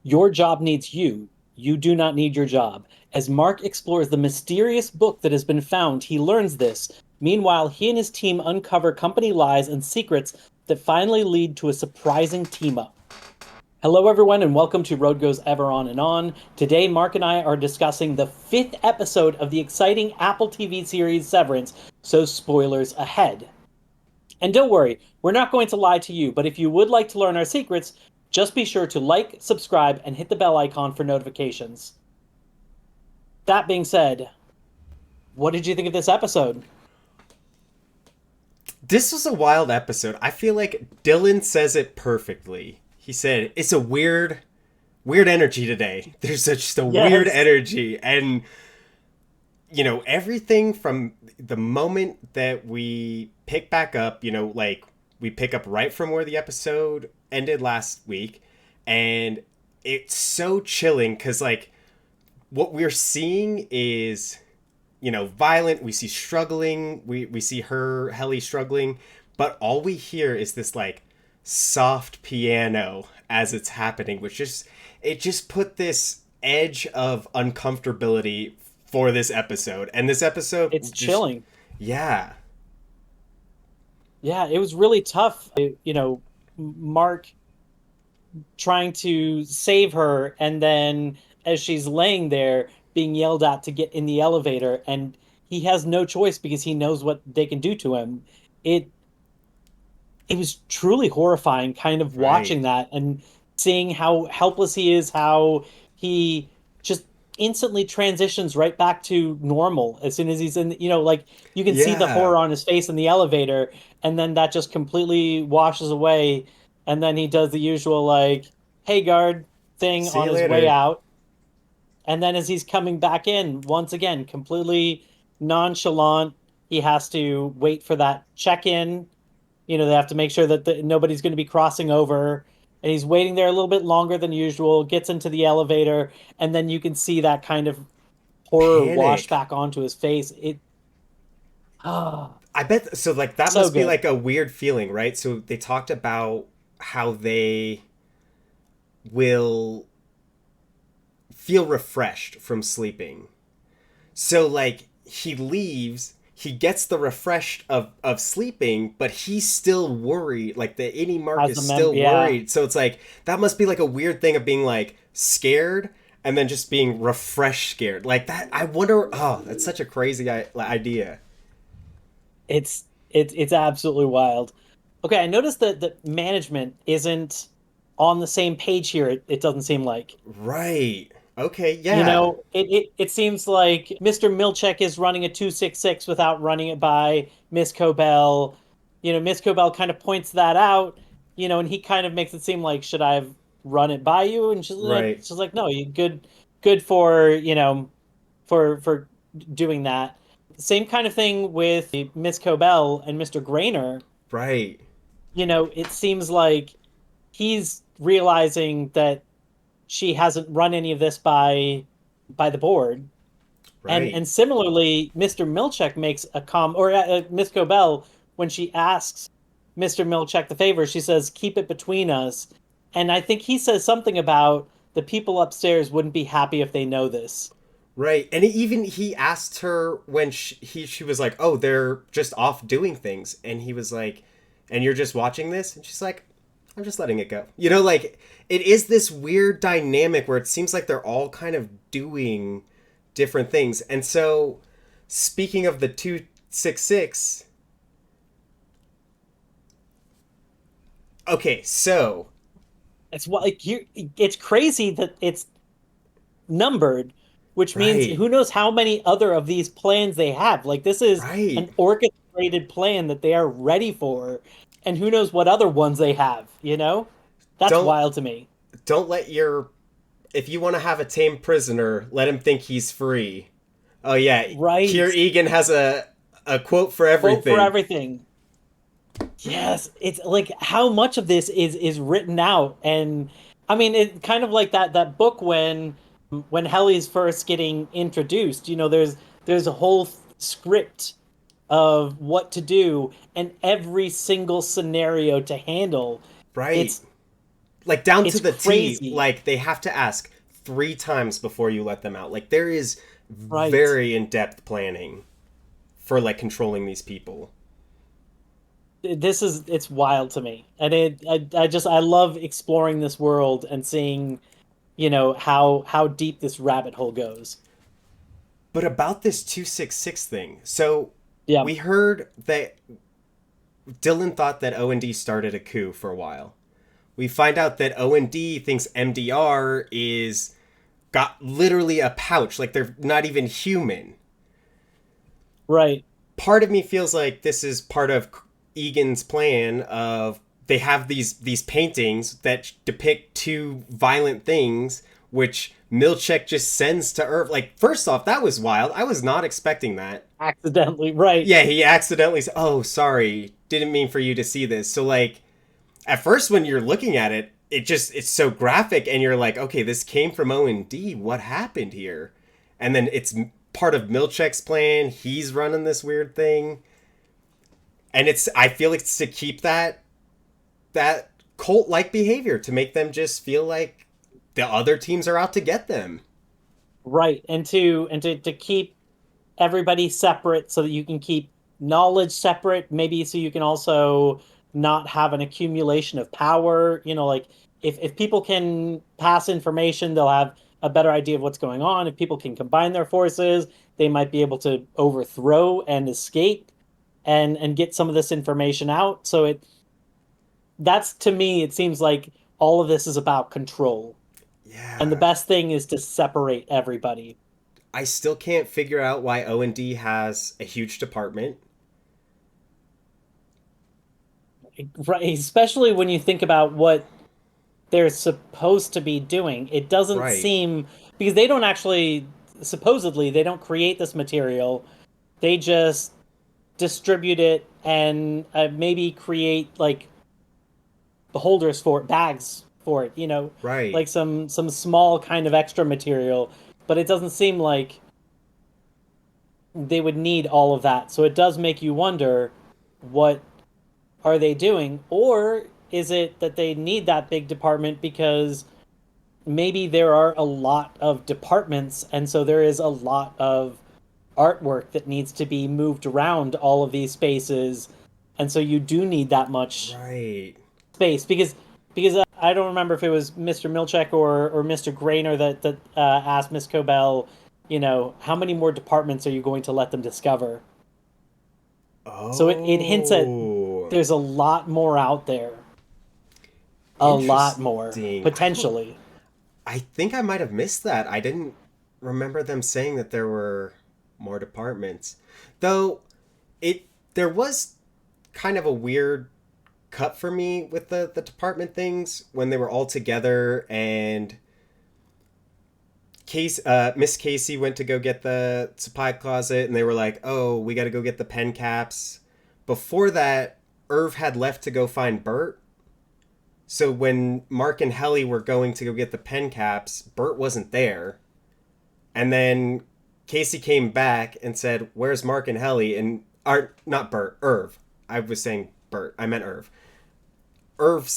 Your job needs you. You do not need your job. As Mark explores the mysterious book that has been found, he learns this. Meanwhile, he and his team uncover company lies and secrets that finally lead to a surprising team up. Hello, everyone, and welcome to Road Goes Ever On and On. Today, Mark and I are discussing the fifth episode of the exciting Apple TV series Severance, so spoilers ahead. And don't worry, we're not going to lie to you, but if you would like to learn our secrets, just be sure to like, subscribe, and hit the bell icon for notifications. That being said, what did you think of this episode? This was a wild episode. I feel like Dylan says it perfectly. He said, it's a weird energy today. There's just a weird Yes. energy. And, everything from the moment that we pick back up, we pick up right from where the episode ended last week. And it's so chilling because, what we're seeing is violent. We see struggling. We see her, Helly, struggling. But all we hear is this, soft piano as it's happening, it just put this edge of uncomfortability for this episode. And this episode It's just, chilling. yeah. Yeah, it was really tough. Mark trying to save her, and then as she's laying there being yelled at to get in the elevator, and he has no choice because he knows what they can do to him. It it was truly horrifying kind of watching Right. that and seeing how helpless he is, how he just instantly transitions right back to normal as soon as he's in, like you can see the Yeah. horror on his face in the elevator, and then that just completely washes away. And then he does the usual, like, hey, guard thing See on you his way later. out. And then as he's coming back in, once again, completely nonchalant, he has to wait for that check in. They have to make sure that nobody's going to be crossing over. And he's waiting there a little bit longer than usual, gets into the elevator, and then you can see that kind of horror wash Panic. back onto his face. Ah, I bet so, that so must be good. like a weird feeling, right? So they talked about how they will feel refreshed from sleeping. So he leaves, he gets the refreshed of sleeping, but he's still worried. Like the any Mark As is the mem, still yeah, worried. So it's that must be like a weird thing of being scared and then just being refreshed scared. Like that I wonder, oh, that's such a crazy idea. it's absolutely wild. Okay, I noticed that the management isn't on the same page here. It doesn't seem like. Right. Okay, yeah. It seems like Mr. Milcheck is running a 266 without running it by Ms. Cobel. Ms. Cobel kind of points that out, and he kind of makes it seem like, should I have run it by you? And Right. she's like, no, you good for, for doing that. Same kind of thing with Miss Cobel and Mr. Grainer. Right. It seems like he's realizing that she hasn't run any of this by the board. And Right. and similarly, Mr. Milcheck makes a or Miss Cobell, when she asks Mr. Milcheck the favor, she says, "Keep it between us." And I think he says something about the people upstairs wouldn't be happy if they know this. Right. And even he asked her when she was like, "Oh, they're just off doing things." And he was like, "And you're just watching this?" And she's like, "I'm just letting it go." It is this weird dynamic where it seems like they're all kind of doing different things. And so, speaking of the 266, okay, so It's what like you it's crazy that it's numbered, which means right. who knows how many other of these plans they have. Like this is Right. an orchestrated plan that they are ready for, and who knows what other ones they have? That's Don't wild to me. don't let your if you want to have a tame prisoner, let him think he's free. Oh yeah, Right. Kier Egan has a quote for Quote for everything. everything. Yes, it's like how much of this is written out. And I mean it kind of like that book when Helly's first getting introduced. There's a whole script of what to do and every single scenario to handle. Right. It's like down to It's the T. crazy. Like they have to ask 3 times before you let them out. Like there is Right. very in-depth planning for like controlling these people. It's wild to me. And I love exploring this world and seeing, how deep this rabbit hole goes. But about this 266 thing, so Yeah. we heard that Dylan thought that O&D started a coup for a while. We find out that O&D thinks MDR is got literally a pouch, like they're not even human. Right. Part of me feels like this is part of Egan's plan of they have these paintings that depict two violent things, which Milcheck just sends to Earth. Like, first off, that was wild. I was not expecting that. Accidentally. Right. Yeah, he accidentally said, "Oh, sorry, didn't mean for you to see this." So, like, at first when you're looking at it, it's so graphic, and you're like, "Okay, this came from O&D. What happened here?" And then it's part of Milcheck's plan. He's running this weird thing, and I feel like it's to keep that cult like behavior to make them just feel like the other teams are out to get them. Right. And to keep everybody separate so that you can keep knowledge separate, maybe so you can also not have an accumulation of power. Like if people can pass information, they'll have a better idea of what's going on. If people can combine their forces, they might be able to overthrow and escape and get some of this information out. So that's to me, it seems like all of this is about control. And the Yeah. best thing is to separate everybody. I still can't figure out why O&D has a huge department. Right, especially when you think about what they're supposed to be doing. It doesn't Right. seem because they don't actually supposedly they don't create this material. They just distribute it and maybe create like the holders for it, bags for it, Right. like some small kind of extra material, but it doesn't seem like they would need all of that. So it does make you wonder, what are they doing? Or is it that they need that big department because maybe there are a lot of departments, and so there is a lot of artwork that needs to be moved around all of these spaces, and so you do need that much Right. space because I don't remember if it was Mr. Milcheck or Mr. Grainer that asked Ms. Cobel, how many more departments are you going to let them discover? So it hints at Oh. there's a lot more out there, a lot more Interesting. potentially. I think I might have missed that. I didn't remember them saying that there were more departments. Though it there was kind of a weird cut for me with the department things when they were all together and Miss Casey went to go get the supply closet and they were like, "Oh, we got to go get the pen caps." Before that, Irv had left to go find Burt. So when Mark and Helly were going to go get the pen caps, Burt wasn't there. And then Casey came back and said, "Where's Mark and Helly?" And not Burt, Irv. I was saying Burt. I meant Irv. Irv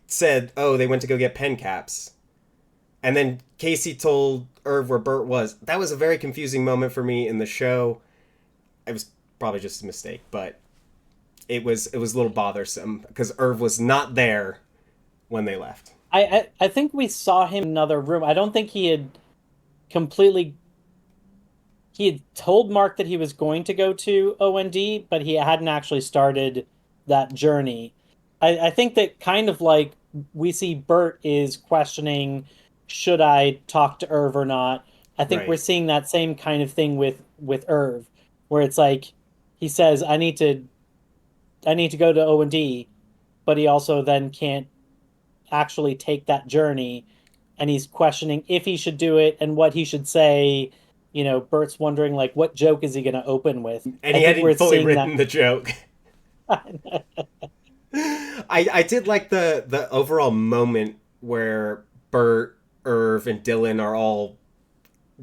said, "Oh, they went to go get pen caps." And then Casey told Irv where Burt was. That was a very confusing moment for me in the show. It was probably just a mistake, but it was a little bothersome because Irv was not there when they left. I think we saw him in another room. I don't think completely he had told Mark that he was going to go to OND, but he hadn't actually started that journey. I think that kind of like we see Burt is questioning, should I talk to Irv or not? I think we're Right. seeing that same kind of thing with Irv, where it's like he says, I need to go to OND, but he also then can't actually take that journey, and he's questioning if he should do it and what he should say. Bert's wondering like what joke is he going to open with. And I he think hadn't we're fully seeing that. written the joke. I did like the overall moment where Burt, Irv, and Dylan are all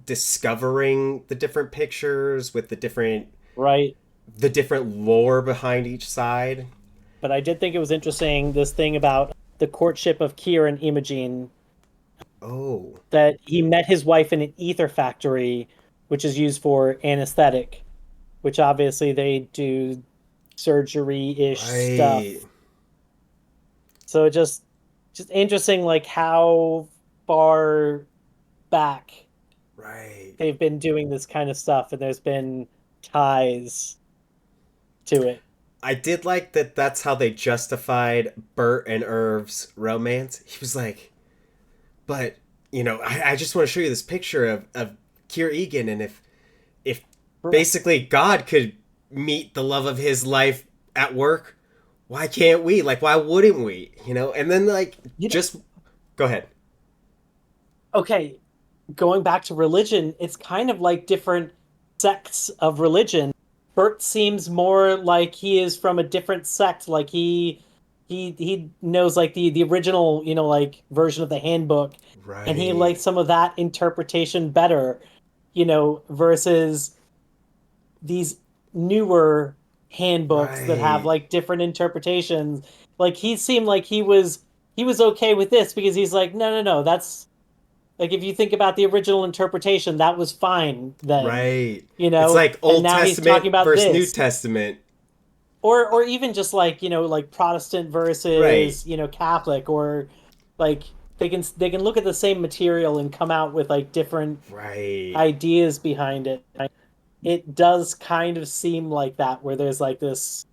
discovering the different pictures with Right. the different lore behind each side. But I did think it was interesting, this thing about the courtship of Kier and Imogen, Oh, that he met his wife in an ether factory, which is used for anesthetic, which obviously they do surgery-ish right, stuff. So it just interesting like how far back right. they've been doing this kind of stuff and there's been ties to it. I did like that that's how they justified Burt and Irv's romance. He was like, but, I just want to show you this picture of Kier Egan, and if basically God could meet the love of his life at work, why can't we? Like, why wouldn't we? And then, like, You know, just go ahead. okay, going back to religion, it's kind of like different sects of religion. Bert seems more like he is from a different sect. Like he knows like the original, like version of the handbook, and he Right, likes some of that interpretation better, versus these newer handbooks that have right, like different interpretations. Like he seemed like he was okay with this because he's like, no, no, no, that's like if you think about the original interpretation, that was fine then, right. It's like and Old now he's talking Testament about versus New this. Testament. Or even just like, like Protestant Right, versus, Catholic, or like they can look at the same material and come out with like different right. ideas behind it. It does kind of seem like that where there's like this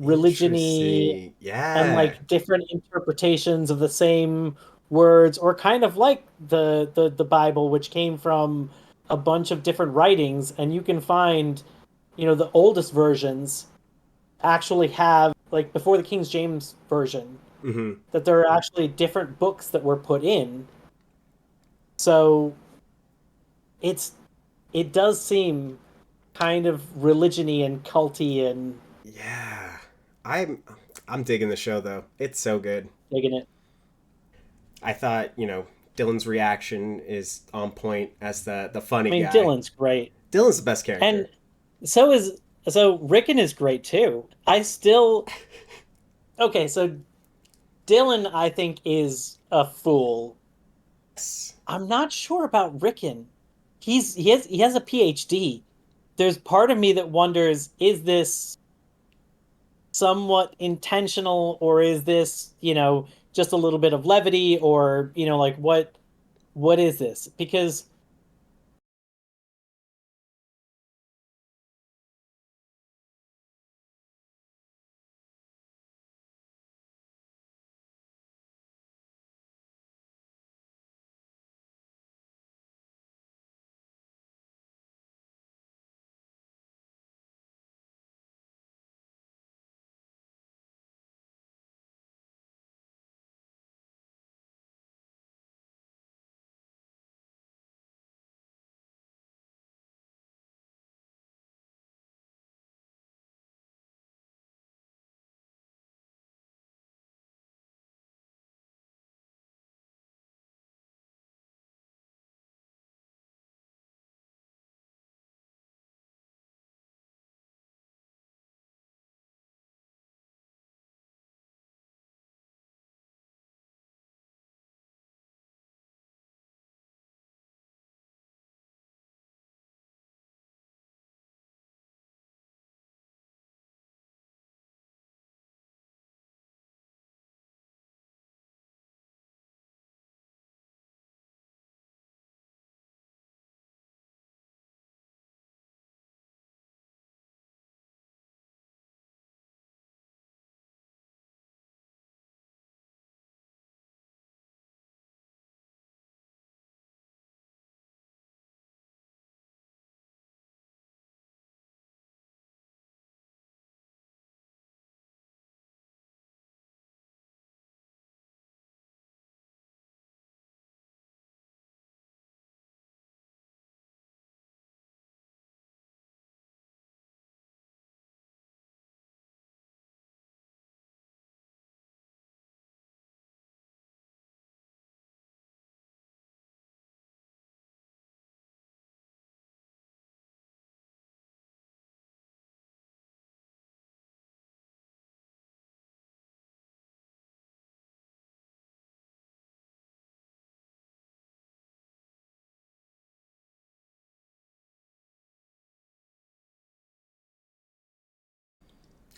religiony Interesting. and Yeah. like different interpretations of the same words, or kind of like the Bible, which came from a bunch of different writings, and you can find, the oldest versions actually have like before the King James version, Mm-hmm. that there are actually different books that were put in. So it's it does seem kind of religiony and culty and Yeah. I'm I'm digging the show though. It's so good. digging it. I thought, Dylan's reaction is on point as the I funny mean, guy. Dylan's great. Dylan's the best character. And so is so Rickon is great too. I still okay, so Dylan I think is a fool. Yes. I'm not sure about Rickon. He has a PhD. There's part of me that wonders, is this somewhat intentional, or is this, just a little bit of levity, or, like what is this? Because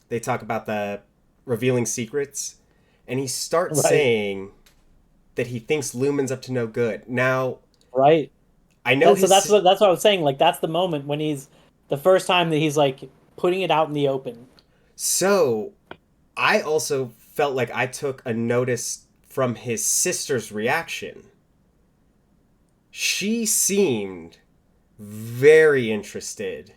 they talk about the revealing secrets, and he starts Right. saying that he thinks Lumen's up to no good. Now, Right. I know So his. that's what I was saying. Like that's the moment when he's the first time that he's like putting it out in the open. So, I also felt like I took a notice from his sister's reaction. She seemed very interested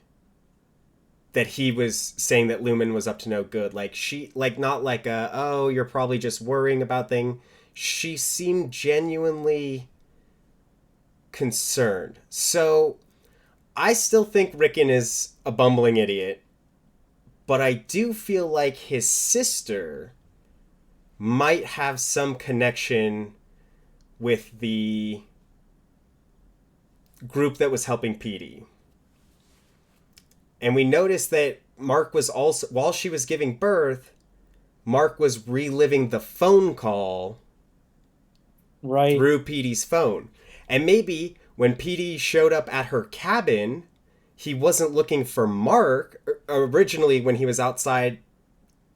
that he was saying that Lumen was up to no good. Like she like not like a oh, you're probably just worrying about thing. She seemed genuinely concerned. So I still think Rickon is a bumbling idiot, but I do feel like his sister might have some connection with the group that was helping Petey. And we noticed that Mark was also, while she was giving birth, Mark was reliving the phone call Right. through Petey's phone. And maybe when Petey showed up at her cabin, he wasn't looking for Mark. Originally, when he was outside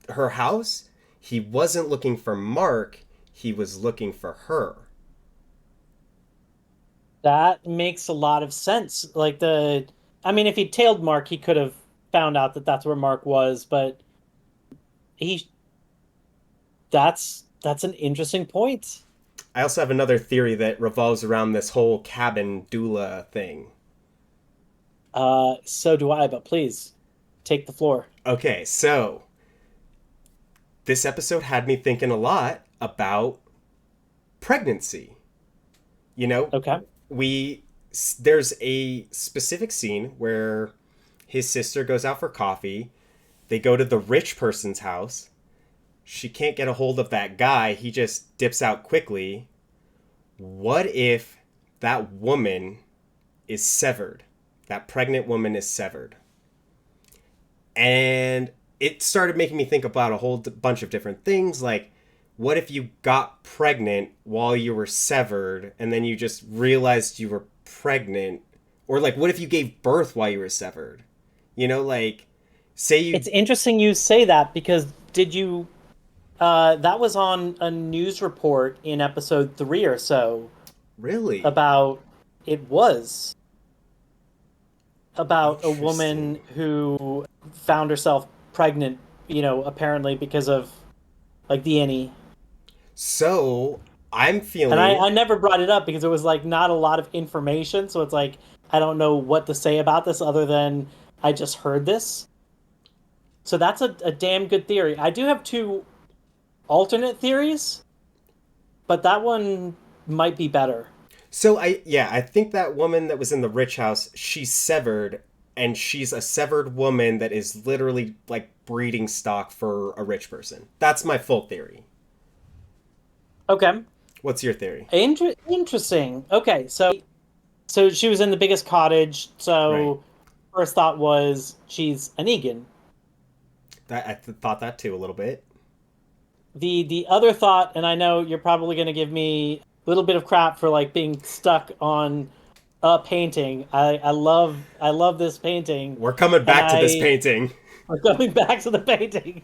her house, he wasn't looking for Mark, he was looking for her. That makes a lot of sense. I mean, if he tailed Mark, he could have found out that that's where Mark was, but he, that's an interesting point. I also have another theory that revolves around this whole cabin doula thing. So do I, but please take the floor. Okay, so this episode had me thinking a lot about pregnancy. You know, Okay. we there's a specific scene where his sister goes out for coffee. They go to the rich person's house. She can't get a hold of that guy. He just dips out quickly. What if that woman is severed? That pregnant woman is severed. And it started making me think about a whole bunch of different things like what if you got pregnant while you were severed and then you just realized you were pregnant, or like what if you gave birth while you were severed, like say you It's interesting you say that because did you that was on a news report in episode 3 or so really about it was about a woman interesting. who found herself pregnant, apparently because of like the innie. So I'm And feeling I never brought it up because it was like not a lot of information, so it's like I don't know what to say about this other than I just heard this. So that's a damn good theory. I do have two alternate theories, but that one might be better. so I think that woman that was in the rich house, she's severed, and she's a severed woman that is literally like breeding stock for a rich person. That's my full theory. Okay. What's your theory? Interesting. Okay, so she was in the biggest cottage. Right. So first thought was she's an Egan. Thought that too a little bit. The other thought, and I know you're probably going to give me a little bit of crap for like being stuck on a painting. I love this painting, We're coming and back to this painting. we're going back to the painting.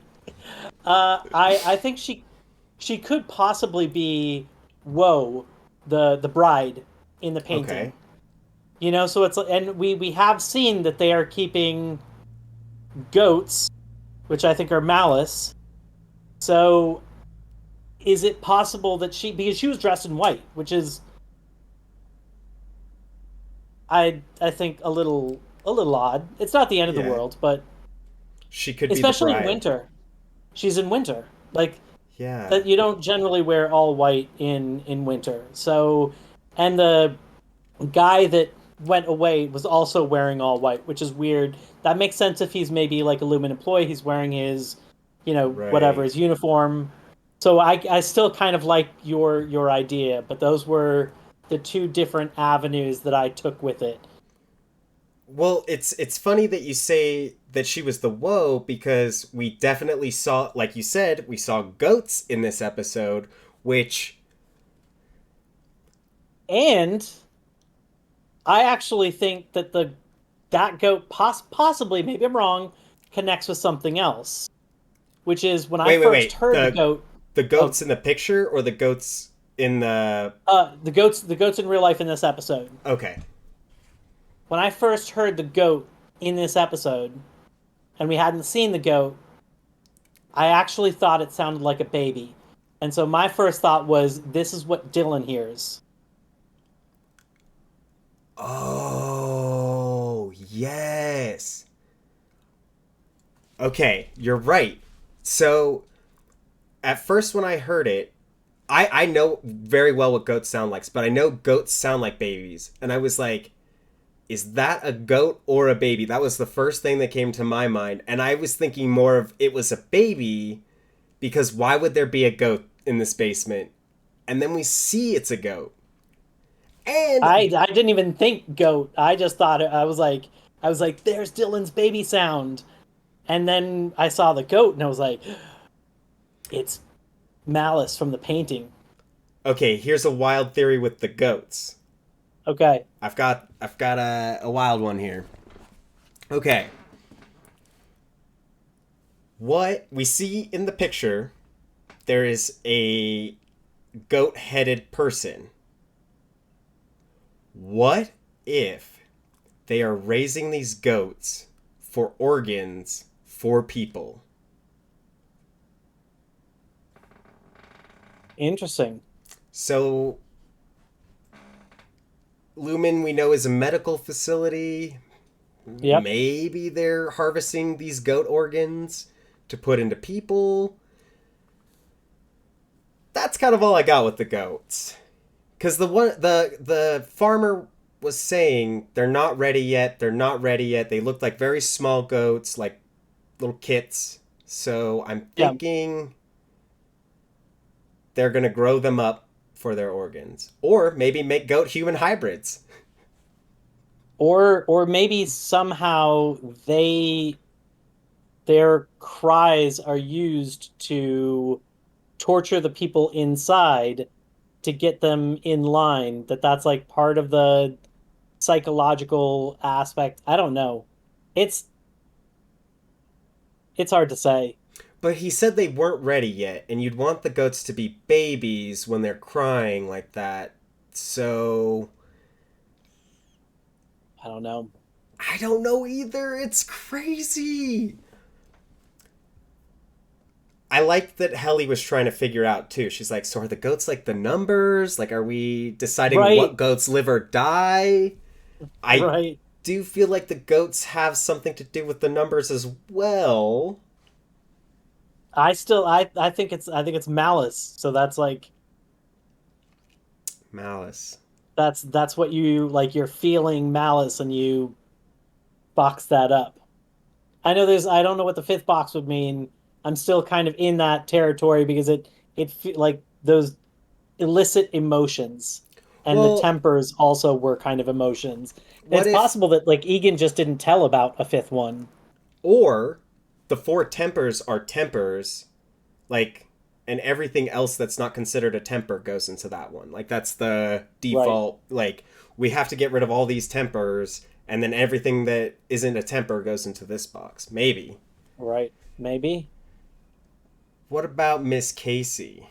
I think she could possibly be Woe, the bride in the Okay. painting. So it's and we have seen that they are keeping goats, which I think are malice. So is it possible that because she was dressed in white, which is I think a little odd. It's not the end of the Yeah. world, but She could be the especially in bride. winter. She's in winter. Like Yeah. that you don't generally wear all white in winter. So and the guy that went away was also wearing all white, which is weird. That makes sense if he's maybe like a Lumen employee. He's wearing his, whatever Right. his uniform. So I still kind of like your idea, but those were the two different avenues that I took with it. Well, it's funny that you say that she was the woe because we definitely saw, like you said, we saw goats in this episode, which And I actually think that goat possibly, maybe I'm wrong, connects with something else. which is when I Wait, wait, first wait. heard the goat. The Oh, goats in the picture or the goats in the the goats in real life in this episode. Okay. When I first heard the goat in this episode, and we hadn't seen the goat, I actually thought it sounded like a baby. And so my first thought was, this is what Dylan hears. Oh, yes. Okay, you're right. So, at first when I heard it, I know very well what goats sound like, but I know goats sound like babies. And I was like, is that a goat or a baby? That was the first thing that came to my mind. And I was thinking more of it was a baby because why would there be a goat in this basement? And then we see it's a goat. I And I didn't even think goat. I just thought I was like, there's Dylan's baby sound. And then I saw the goat and I was like, it's Malice from the painting. okay, here's a wild theory with the goats. Okay. I've got a wild one here. Okay. What we see in the picture, there is a goat-headed person. What if they are raising these goats for organs for people? Interesting. So, Lumen, we know, is a medical facility. Yep. Maybe they're harvesting these goat organs to put into people. That's kind of all I got with the goats. Because the farmer was saying they're not ready yet. They're not ready yet. They look like very small goats, like little kits. So I'm Yeah. thinking they're gonna grow them up for their organs, or maybe make goat human hybrids. Or maybe somehow their cries are used to torture the people inside to get them in line. That's like part of the psychological aspect. I don't know. It's it's hard to say. But he said they weren't ready yet, and you'd want the goats to be babies when they're crying like that. So I don't know. I don't know either. It's crazy. I liked that Helly was trying to figure out too. She's like, so are the goats like the numbers? Like, are we deciding what Right, goats live or die? I right. do feel like the goats have something to do with the numbers as well. I think it's Malice. So that's like Malice. that's what you like, you're feeling Malice and you box that up. I don't know what the fifth box would mean. I'm still kind of in that territory because like those illicit emotions and the Well, tempers also were kind of emotions. what It's if, possible that like Egan just didn't tell about a fifth one. or the four tempers are tempers, like, and everything else that's not considered a temper goes into that one. Like, that's the Right, default. Like, we have to get rid of all these tempers, and then everything that isn't a temper goes into this box. Maybe. right. Maybe. What about Miss Casey?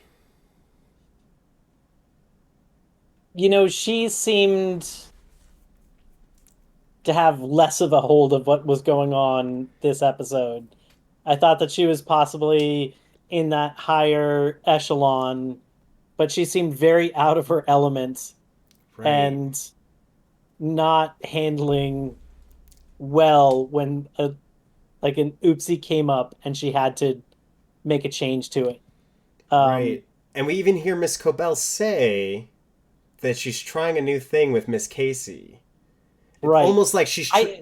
She seemed to have less of a hold of what was going on this episode. I thought that she was possibly in that higher echelon, but she seemed very out of her element Right. and not handling well when like an oopsie came up and she had to make a change to it. Um, Right. And we even hear Miss Cobel say that she's trying a new thing with Miss Casey. It's right. almost like she's. I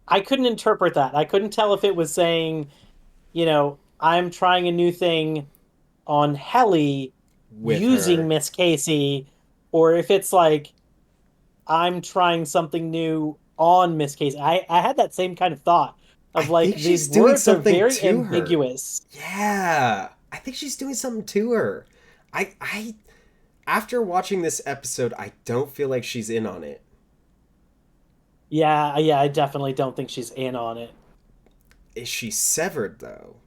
I couldn't interpret that. I couldn't tell if it was saying, I'm trying a new thing on Helly With using her. Miss Casey, or if it's like I'm trying something new on Miss Casey. I had that same kind of thought I of like think these she's doing words are something very to her. ambiguous. Yeah. I think she's doing something to her. I after watching this episode, I don't feel like she's in on it. Yeah, yeah, I definitely don't think she's in on it. Is she severed though?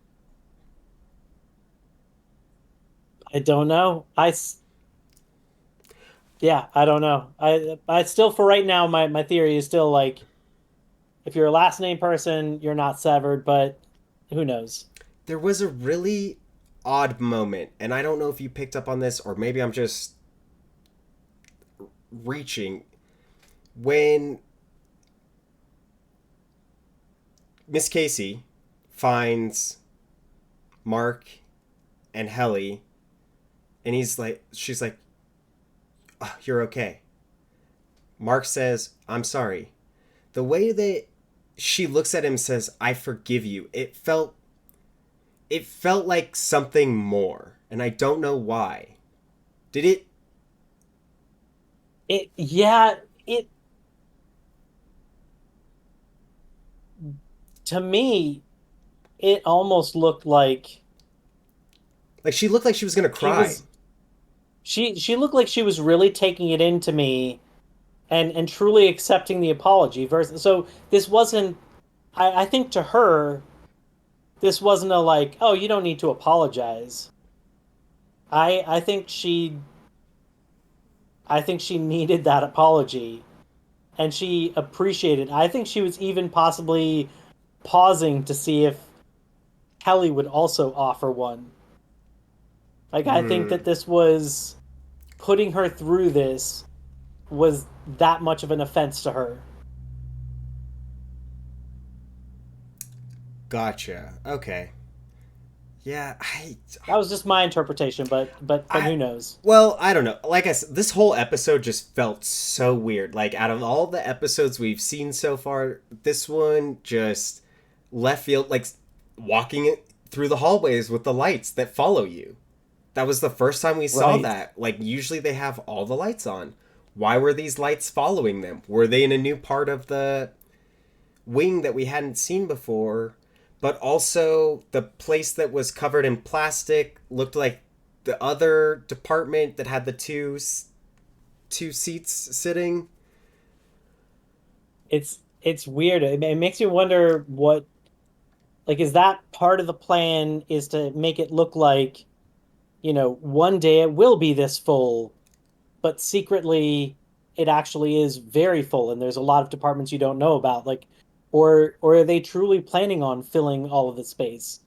I don't know. Yeah, I don't know. I still, for right now, my theory is still like, if you're a last name person, you're not severed, but who knows? There was a really odd moment, and I don't know if you picked up on this, or maybe I'm just reaching, when Miss Casey finds Mark and Helly, and she's like, oh, "You're okay." Mark says, "I'm sorry." The way that she looks at him says, "I forgive you." It felt like something more, and I don't know why. Did it? Yeah, it to me, it almost looked like Like she looked like she was gonna she cry. was she looked like she was really taking it into me and truly accepting the apology versus so this wasn't I think to her this wasn't a like, oh, you don't need to apologize. I think she needed that apology and she appreciated it. I think she was even possibly pausing to see if Kelly would also offer one. Like I think Hmm. that this was putting her through this was that much of an offense to her. Gotcha. Okay. Yeah. That was just my interpretation, but I. who knows? Well, I don't know. Like I said, this whole episode just felt so weird. Like out of all the episodes we've seen so far, this one just left field. Like walking it through the hallways with the lights that follow you. That was the first time we saw Right. that. Like usually they have all the lights on. Why were these lights following them? Were they in a new part of the wing that we hadn't seen before? But also the place that was covered in plastic looked like the other department that had the two seats sitting. It's weird. It makes you wonder what like is that part of the plan is to make it look like, one day it will be this full, but secretly it actually is very full and there's a lot of departments you don't know about. Like or are they truly planning on filling all of the space?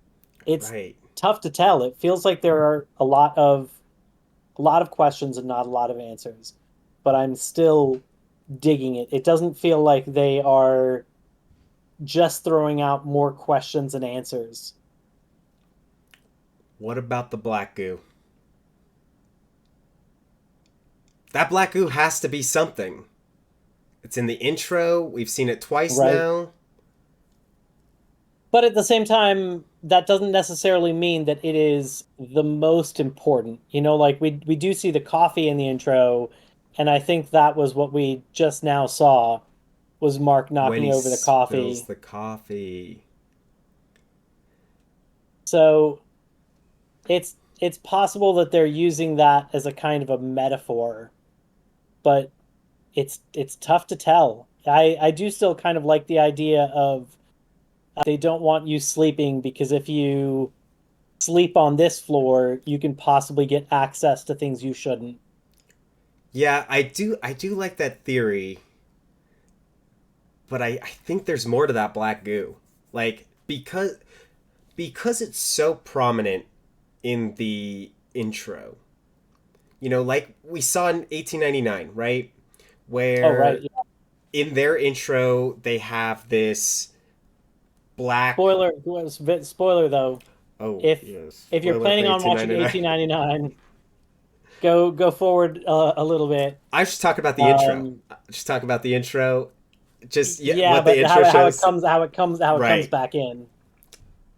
It's Right. tough to tell. It feels like there are a lot of questions and not a lot of answers. But I'm still digging it. It doesn't feel like they are just throwing out more questions and answers. What about the black goo? That black goo has to be something. It's in the intro. We've seen it twice Right. now. But at the same time, that doesn't necessarily mean that it is the most important. Like we do see the coffee in the intro, and I think that was what we just now saw was Mark When knocking he over the spills coffee. the coffee. So it's possible that they're using that as a kind of a metaphor, but it's tough to tell. I do still kind of like the idea of they don't want you sleeping because if you sleep on this floor, you can possibly get access to things you shouldn't. Yeah, I do like that theory, but I think there's more to that black goo. Like because it's so prominent in the intro. Like we saw in 1899, right? Oh, right. Where Yeah. in their intro they have this black. Spoiler though. Oh If yes, if you're spoiler for planning on watching 1899. 1899, go forward a little bit. I should talk about the intro. Um, Just talk about the intro. Just yeah, yeah, what the but intro shows. how it comes Right. back in.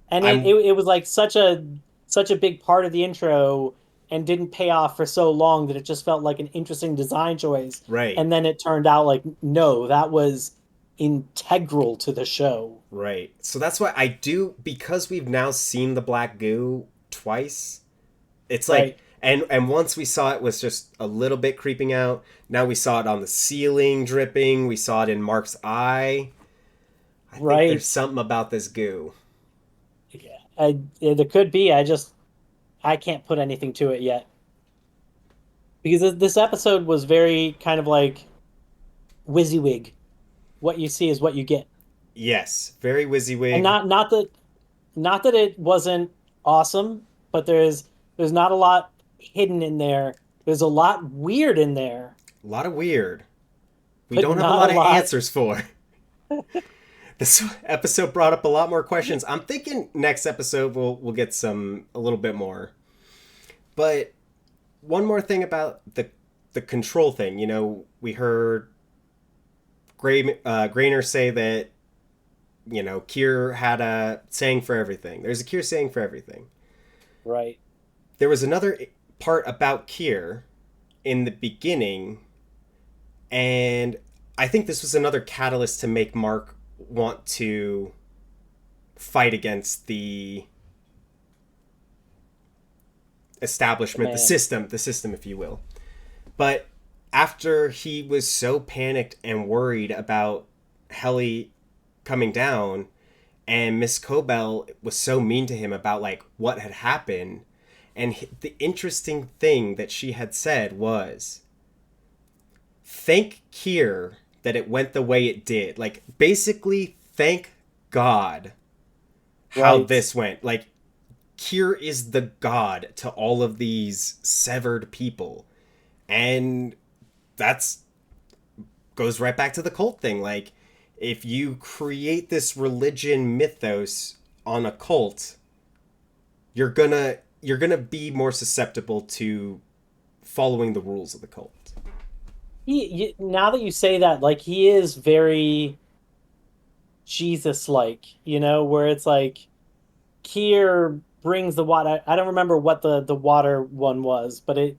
And it, I'm it it was like such a big part of the intro and didn't pay off for so long that it just felt like an interesting design choice. right. And then it turned out like no, that was integral to the show. Right. So that's why I do, because we've now seen the black goo twice. It's like, Right. and once we saw it was just a little bit creeping out. Now we saw it on the ceiling dripping. We saw it in Mark's eye. I think there's Right. something about this goo. There could be. I can't put anything to it yet because this episode was very kind of like WYSIWYG. What you see is what you get, Yes, very and WYSIWYG. not that it wasn't awesome, but there's not a lot hidden in there. There's a lot weird in there, A lot of weird. We but don't have a not a lot of lot. answers for. This episode brought up a lot more questions. I'm thinking next episode we'll get a little bit more. But one more thing about the control thing. You know, we heard Grainer say that, you know, Kier had a saying for everything. There's a Kier saying for everything. Right. There was another part about Kier in the beginning, and I think this was another catalyst to make Mark want to fight against the establishment, Man. the system, if you will. But after he was so panicked and worried about Helly coming down, and Ms Cobel was so mean to him about like what had happened, and the interesting thing that she had said was, thank Kier that it went the way it did. Like, basically, thank God how Right. this went. Like, Kier is the god to all of these severed people. And that's goes right back to the cult thing. Like, if you create this religion mythos on a cult, you're gonna be more susceptible to following the rules of the cult. Now that you say that, like he is very Jesus-like, where it's like Kier brings the water. I don't remember what the water one was, but it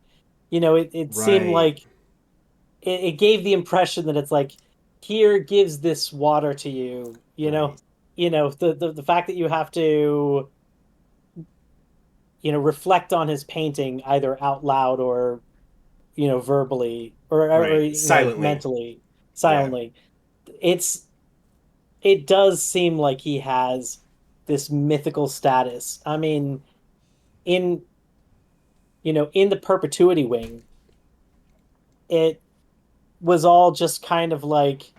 seemed Right. like it gave the impression that it's like Kier gives this water to you, Right. the fact that you have to reflect on his painting either out loud or verbally or Right. Silently. mentally, Yeah. silently. It's it does seem like he has this mythical status. I mean, in in the perpetuity wing, it was all just kind of like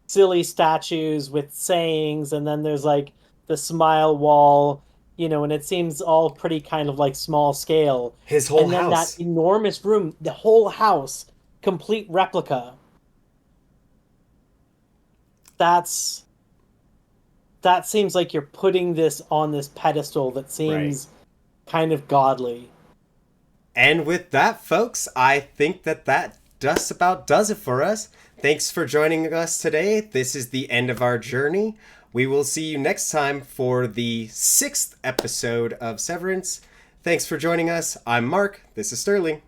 silly statues with sayings, and then there's like the smile wall, and it seems all pretty kind of like small scale. His whole And then that house. enormous room, the whole house, complete replica. That's that seems like you're putting this on this pedestal that Right. seems kind of godly. And with that, folks, I think that just about does it for us. Thanks for joining us today. This is the end of our journey. We will see you next time for the 6th episode of Severance. Thanks for joining us. I'm Mark. This is Sterling.